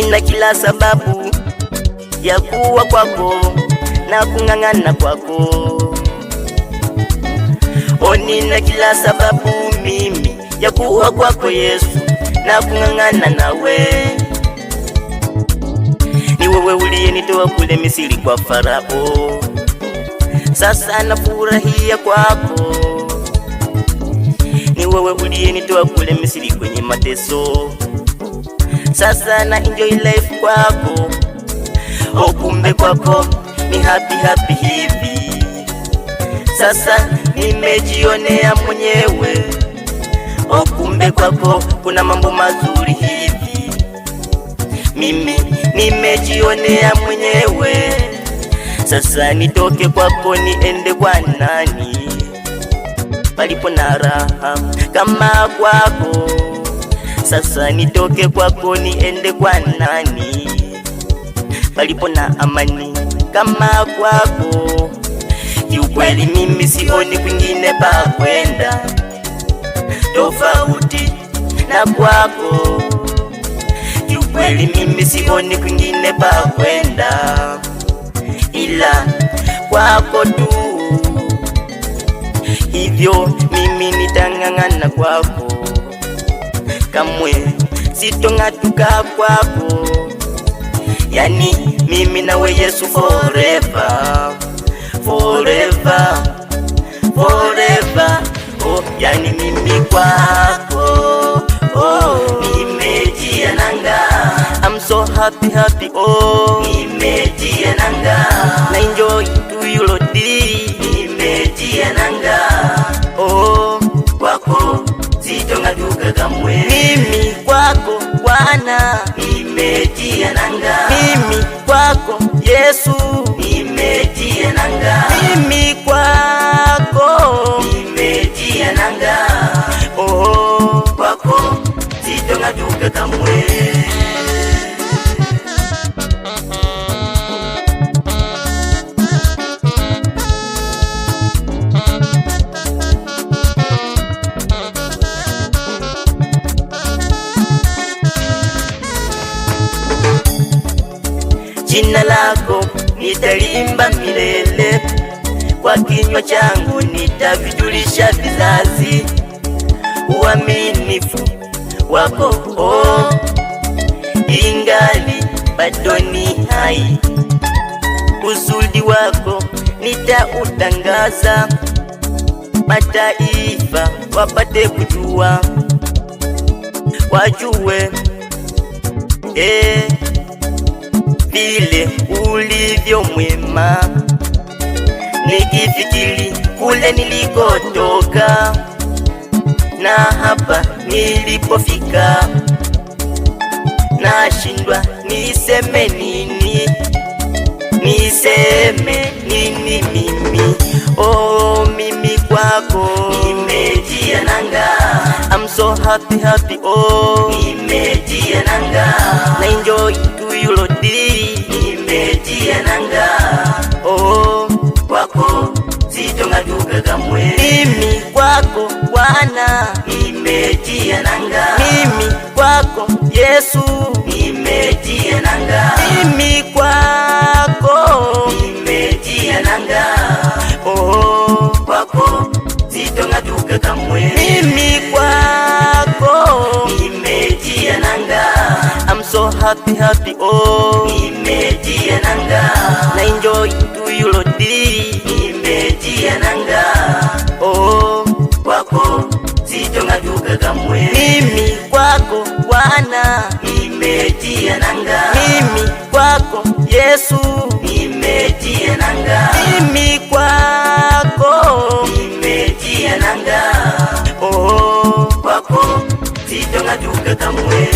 nina kila sababu ya kuwa kwako na kung'ang'ana kwako. Nina kila sababu mimi ya kuwa kwako Yesu na kung'ang'ana nawe. Ni wewe uliyenitoa kule Misri kwa Farao, sasa nafurahia kwako. Ni wewe uliyenitoa kule Misri kwenye mateso, sasa na enjoy life kwako. Kumbe kwako ni happy hivi, sasa nimejionea mwenyewe. Kumbe kwako kuna mambo mazuri hivi, mimi nimejionea mwenyewe. Sasa nitoke kwako niende kwa nani palipo na raha kama kwako? Sasa nitoke kwako niende kwa nani palipo na amani kama kwako? Kiukweli mimi sioni kwingine pa kwenda tofauti na kwako. Kiukweli mimi sioni kwingine pa kwenda ila kwako tu. Hivyo mimi nitang'ang'ana kwako, kamwe sitong'atuka kwako. Yani mimi nawe Yesu forever, forever, forever. Yani mimi kwako nimejia nanga. I'm so happy nimejia nanga. Na enjoy to you Lord, nimejia nanga. Kwako sitong'atuka kamwe. Mimi kwako Bwana nimejia nanga. Mimi kwako Yesu nimejia nanga. Mimi kwako nimejia nanga. Kwako sitong'atuka kamwe. Jina lako nitalimba milele, kwa kinywa changu nitavijulisha vizazi. Uaminifu wako ingali bado ni hai, uzuri wako nitautangaza, mataifa wapate kujua, wajue vile ulivyo mwema. Nikifikiri kule nilikotoka na hapa nilipofika, nashindwa niseme nini, niseme nini mimi. Mimi kwako nimejia nanga. I'm so happy nimejia nanga. Na enjoy to you Lord, nimejia nanga. Kwako sitong'atuka kamwe. Mimi kwako Bwana nimejia nanga. Mimi kwako Yesu nimejia nanga. Mimi kwako nimejia nanga. Kwako sitong'atuka kamwe. Mimi kwako nimejia nanga. I'm so happy nimejia nanga. Na enjoy to you Lord, nimejia nanga. Kwako sitong'atuka kamwe. Mimi kwako Bwana nimejia nanga. Mimi kwako Yesu nimejia nanga. Mimi kwako nimejia nanga. Kwako sitong'atuka kamwe.